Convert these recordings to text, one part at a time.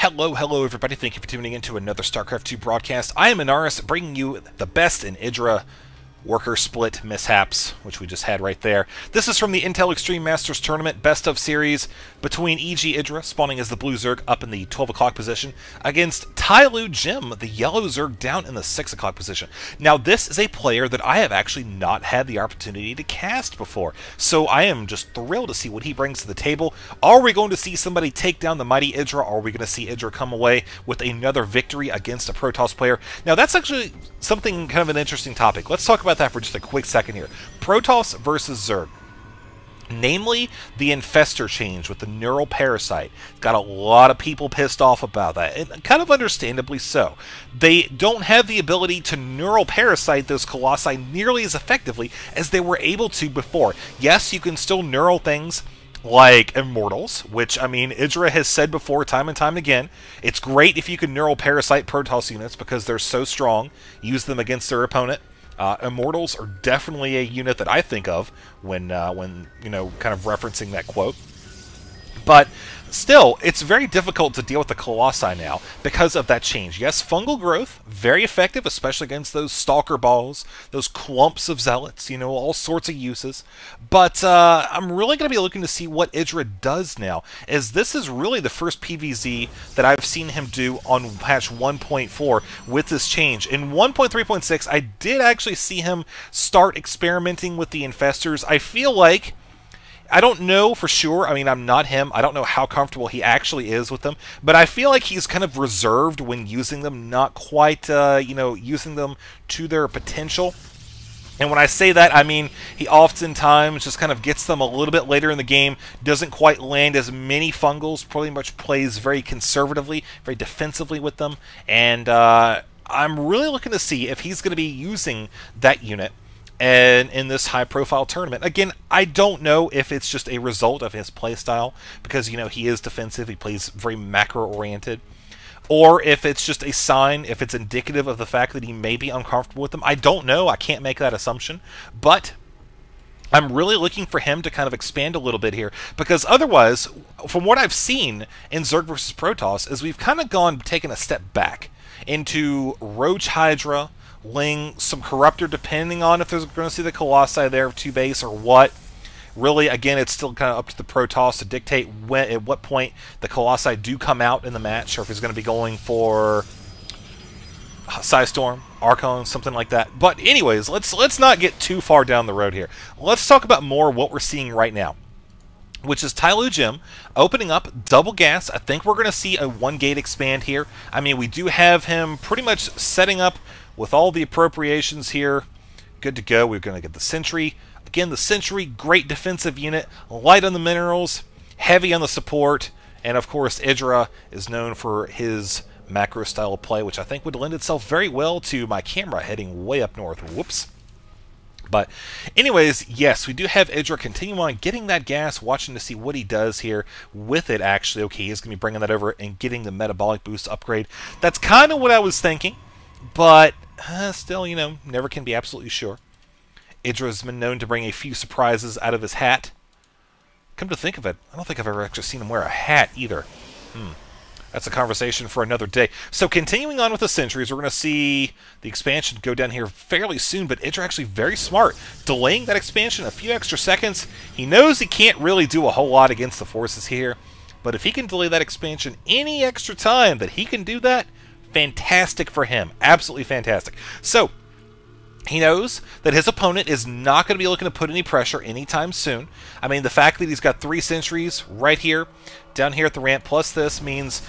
Hello everybody, thank you for tuning in to another StarCraft 2 broadcast. I am Ahnaris, bringing you the best in IDrA worker split mishaps, which we just had right there. This is from the Intel Extreme Masters Tournament Best of Series between EG.IdrA, spawning as the blue Zerg up in the 12 o'clock position, against Tyloojim, the yellow Zerg, down in the 6 o'clock position. Now, this is a player that I have actually not had the opportunity to cast before, so I am just thrilled to see what he brings to the table. Are we going to see somebody take down the mighty IDrA, or are we going to see IDrA come away with another victory against a Protoss player? Now, that's actually something kind of an interesting topic. Let's talk about that for just a quick second here. Protoss versus Zerg. Namely, the Infestor change with the Neural Parasite. Got a lot of people pissed off about that, and kind of understandably so. They don't have the ability to Neural Parasite those Colossi nearly as effectively as they were able to before. Yes, you can still Neural things like Immortals, which, I mean, IDrA has said before time and time again, it's great if you can Neural Parasite Protoss units because they're so strong. Use them against their opponent. Immortals are definitely a unit that I think of when you know, kind of referencing that quote. But still, it's very difficult to deal with the Colossi now because of that change. Yes, fungal growth, very effective, especially against those Stalker balls, those clumps of Zealots, you know, all sorts of uses. But I'm really going to be looking to see what IDrA does now, as this is really the first PvZ that I've seen him do on patch 1.4 with this change. In 1.3.6, I did actually see him start experimenting with the Infestors. I feel like, I don't know for sure, I mean, I'm not him, I don't know how comfortable he actually is with them, but I feel like he's kind of reserved when using them, not quite, you know, using them to their potential. And when I say that, I mean, he oftentimes just kind of gets them a little bit later in the game, doesn't quite land as many fungals, pretty much plays very conservatively, very defensively with them, and I'm really looking to see if he's going to be using that unit and in this high-profile tournament. Again, I don't know if it's just a result of his playstyle, because, you know, he is defensive, he plays very macro-oriented, or if it's just a sign, if it's indicative of the fact that he may be uncomfortable with them. I don't know, I can't make that assumption, but I'm really looking for him to kind of expand a little bit here, because otherwise, from what I've seen in Zerg vs. Protoss, is we've kind of taken a step back into Roach Hydra, Ling, some Corruptor, depending on if there's going to see the Colossi there to base or what. Really, again, it's still kind of up to the Protoss to dictate when, at what point the Colossi do come out in the match, or if he's going to be going for Psystorm, Archon, something like that. But anyways, let's not get too far down the road here. Let's talk about more what we're seeing right now, which is Tyloojim opening up double gas. I think we're going to see a 1-gate expand here. I mean, we do have him pretty much setting up with all the appropriations here. Good to go. We're going to get the Sentry. Again, the Sentry, great defensive unit, light on the minerals, heavy on the support, and of course IDrA is known for his macro style of play, which I think would lend itself very well to my camera heading way up north. Whoops. But anyways, yes, we do have IDrA continue on getting that gas, watching to see what he does here with it, actually. Okay, he's going to be bringing that over and getting the metabolic boost upgrade. That's kind of what I was thinking, but still, you know, never can be absolutely sure. IDra's been known to bring a few surprises out of his hat. Come to think of it, I don't think I've ever actually seen him wear a hat either. That's a conversation for another day. So continuing on with the Sentries, we're going to see the expansion go down here fairly soon, but IDrA actually very smart, delaying that expansion a few extra seconds. He knows he can't really do a whole lot against the forces here, but if he can delay that expansion any extra time that he can do that, fantastic for him. Absolutely fantastic. So he knows that his opponent is not going to be looking to put any pressure anytime soon. I mean, the fact that he's got 3 Sentries right here, down here at the ramp, plus this means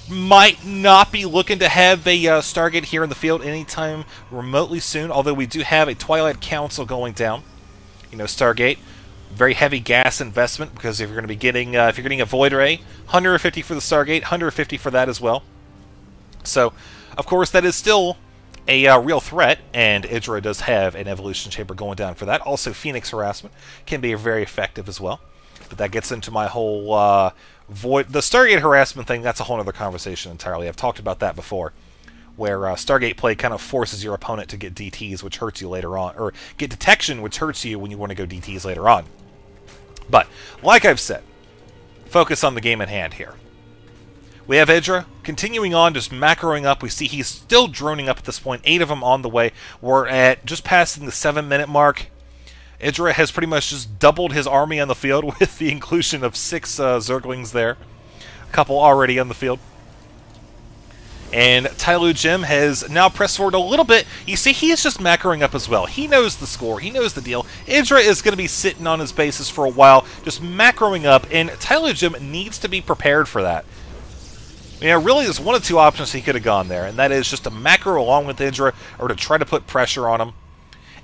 might not be looking to have a Stargate here in the field anytime remotely soon, although we do have a Twilight Council going down. You know, Stargate, very heavy gas investment, because if you're going to be getting, if you're getting a Void Ray, 150 for the Stargate, 150 for that as well. So, of course, that is still a real threat, and IDrA does have an Evolution Chamber going down for that. Also, Phoenix Harassment can be very effective as well. But that gets into my whole the Stargate harassment thing. That's a whole other conversation entirely. I've talked about that before, where Stargate play kind of forces your opponent to get DTs, which hurts you later on, or get detection, which hurts you when you want to go DTs later on. But, like I've said, focus on the game at hand here. We have IDrA Continuing on, just macroing up, we see he's still droning up at this point, 8 of them on the way. We're at just passing the 7-minute mark. IDrA has pretty much just doubled his army on the field with the inclusion of 6 Zerglings there. A couple already on the field. And Tyloojim has now pressed forward a little bit. You see, he's just macroing up as well. He knows the score. He knows the deal. IDrA is going to be sitting on his bases for a while, just macroing up, and Tyloojim needs to be prepared for that. Yeah, really, there's one of 2 options he could have gone there, and that is just to macro along with IDrA or to try to put pressure on him.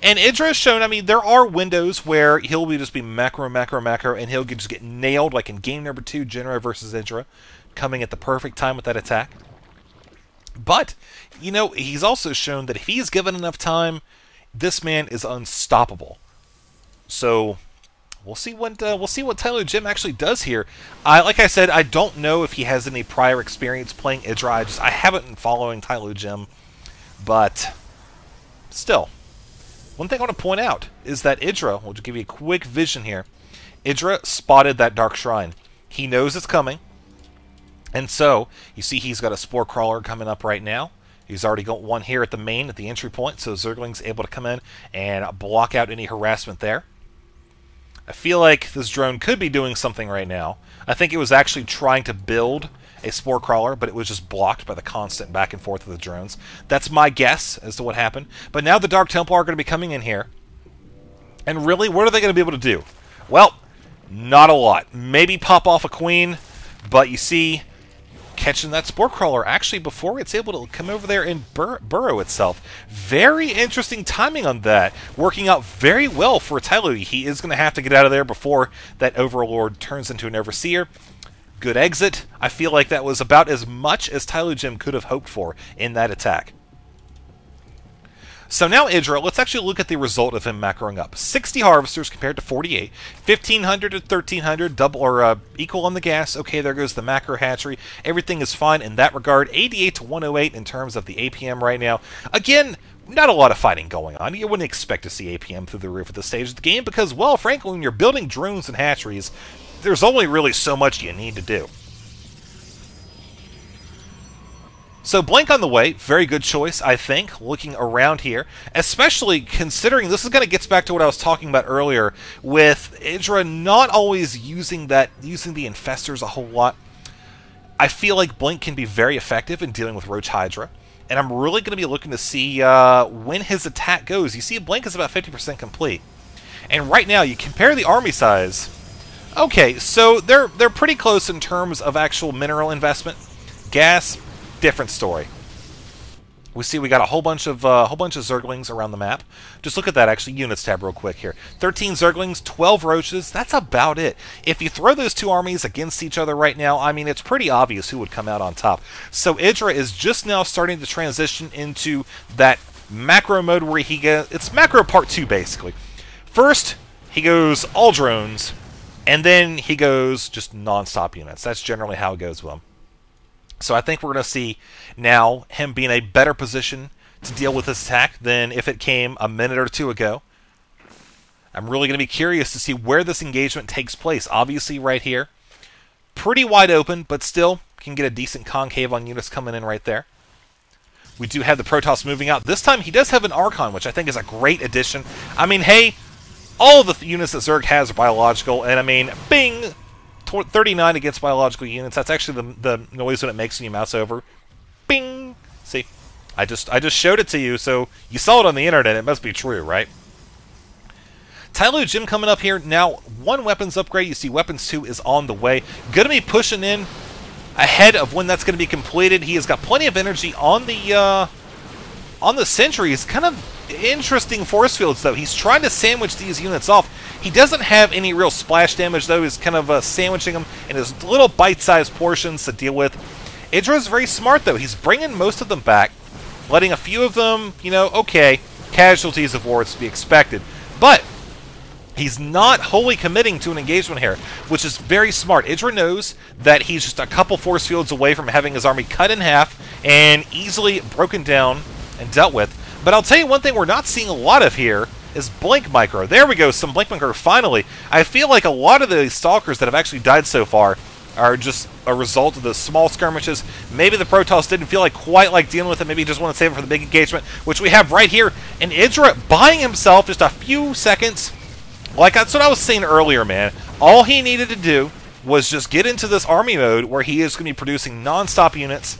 And IDrA has shown, I mean, there are windows where he'll just be macro, and he'll just get nailed, like in game number 2, Genera versus IDrA, coming at the perfect time with that attack. But, you know, he's also shown that if he's given enough time, this man is unstoppable. So we'll see what Tyloojim actually does here. Like I said, I don't know if he has any prior experience playing IDrA. I haven't been following Tyloojim, but still, one thing I want to point out is that IDrA, we'll just give you a quick vision here. IDrA spotted that Dark Shrine. He knows it's coming. And so, you see he's got a Spore Crawler coming up right now. He's already got one here at the main, at the entry point, so Zergling's able to come in and block out any harassment there. I feel like this drone could be doing something right now. I think it was actually trying to build a Spore Crawler, but it was just blocked by the constant back and forth of the drones. That's my guess as to what happened. But now the Dark Templar are going to be coming in here. And really, what are they going to be able to do? Well, not a lot. Maybe pop off a Queen, but you see, catching that Spore Crawler actually before it's able to come over there and burrow itself. Very interesting timing on that. Working out very well for Tyloojim. He is going to have to get out of there before that Overlord turns into an Overseer. Good exit. I feel like that was about as much as Tyloojim could have hoped for in that attack. So now IDrA, let's actually look at the result of him macroing up. 60 harvesters compared to 48. 1,500 to 1,300, double or equal on the gas. Okay, there goes the macro hatchery. Everything is fine in that regard. 88 to 108 in terms of the APM right now. Again, not a lot of fighting going on. You wouldn't expect to see APM through the roof at this stage of the game because, well, frankly, when you're building drones and hatcheries, there's only really so much you need to do. So Blink on the way, very good choice, I think, looking around here, especially considering this is going to get back to what I was talking about earlier with IDrA not always using the infestors a whole lot. I feel like Blink can be very effective in dealing with Roach Hydra, and I'm really going to be looking to see when his attack goes. You see, Blink is about 50% complete, and right now you compare the army size. Okay, so they're pretty close in terms of actual mineral investment. Gas, different story. We see we got a whole bunch of Zerglings around the map. Just look at that, actually, units tab real quick here. 13 Zerglings, 12 Roaches, that's about it. If you throw those 2 armies against each other right now, I mean, it's pretty obvious who would come out on top. So IDrA is just now starting to transition into that macro mode where he gets, it's macro part 2, basically. First, he goes all drones, and then he goes just non-stop units. That's generally how it goes with him. So I think we're going to see now him be in a better position to deal with this attack than if it came a minute or 2 ago. I'm really going to be curious to see where this engagement takes place. Obviously right here. Pretty wide open, but still can get a decent concave on units coming in right there. We do have the Protoss moving out. This time he does have an Archon, which I think is a great addition. I mean, hey, all of the units that Zerg has are biological, and I mean, bing! 39 against biological units. That's actually the noise when it makes when you mouse over. Bing! See, I just showed it to you, so you saw it on the internet. It must be true, right? Tyloojim coming up here now. 1 weapons upgrade. You see, weapons 2 is on the way. Going to be pushing in ahead of when that's going to be completed. He has got plenty of energy on the sentries. Kind of interesting force fields, though. He's trying to sandwich these units off. He doesn't have any real splash damage, though. He's kind of sandwiching them in his little bite-sized portions to deal with. IDrA is very smart, though. He's bringing most of them back, letting a few of them, you know, okay, casualties of war is to be expected. But he's not wholly committing to an engagement here, which is very smart. IDrA knows that he's just a couple force fields away from having his army cut in half and easily broken down and dealt with. But I'll tell you one thing we're not seeing a lot of here is Blink Micro. There we go, some Blink Micro finally. I feel like a lot of the Stalkers that have actually died so far are just a result of the small skirmishes. Maybe the Protoss didn't feel like quite like dealing with it. Maybe he just wanted to save it for the big engagement, which we have right here. And IDrA buying himself just a few seconds. Like, that's what I was saying earlier, man. All he needed to do was just get into this army mode where he is going to be producing non-stop units.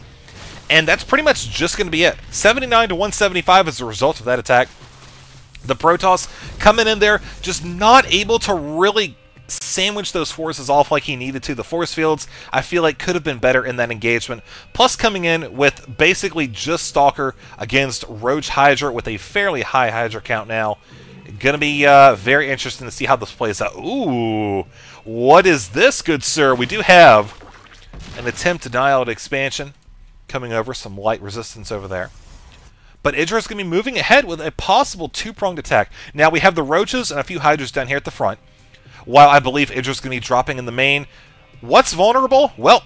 And that's pretty much just going to be it. 79 to 175 as a result of that attack. The Protoss coming in there, just not able to really sandwich those forces off like he needed to. The force fields, I feel like, could have been better in that engagement. Plus coming in with basically just Stalker against Roach Hydra with a fairly high Hydra count now. Going to be very interesting to see how this plays out. Ooh, what is this, good sir? We do have an attempt to dial out expansion coming over, some light resistance over there. But IDra's going to be moving ahead with a possible two-pronged attack. Now we have the Roaches and a few Hydras down here at the front. While I believe IDra's going to be dropping in the main. What's vulnerable? Well,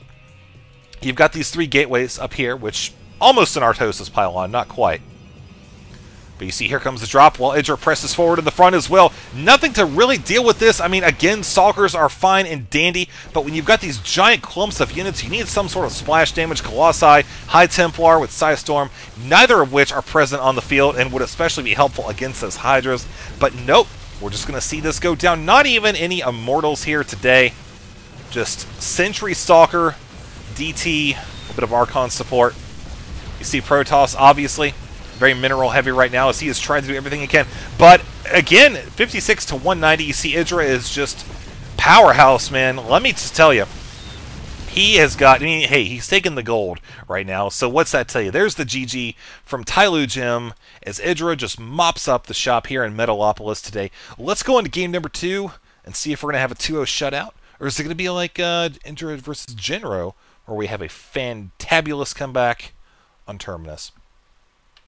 you've got these 3 gateways up here, which almost an Artosis pylon, not quite. But you see, here comes the drop while IDrA presses forward in the front as well. Nothing to really deal with this. I mean, again, Stalkers are fine and dandy, but when you've got these giant clumps of units, you need some sort of splash damage. Colossi, High Templar with Psystorm, neither of which are present on the field and would especially be helpful against those Hydras. But nope, we're just going to see this go down. Not even any Immortals here today. Just Sentry Stalker, DT, a little bit of Archon support. You see Protoss, obviously very mineral heavy right now as he is trying to do everything he can. But again, 56 to 190, you see IDrA is just powerhouse, man. Let me just tell you, he has got, I mean, hey, he's taking the gold right now. So what's that tell you? There's the GG from Tyloojim as IDrA just mops up the shop here in Metalopolis today. Let's go into game number 2 and see if we're going to have a 2-0 shutout. Or is it going to be like IDrA versus Genro, where we have a fantabulous comeback on Terminus?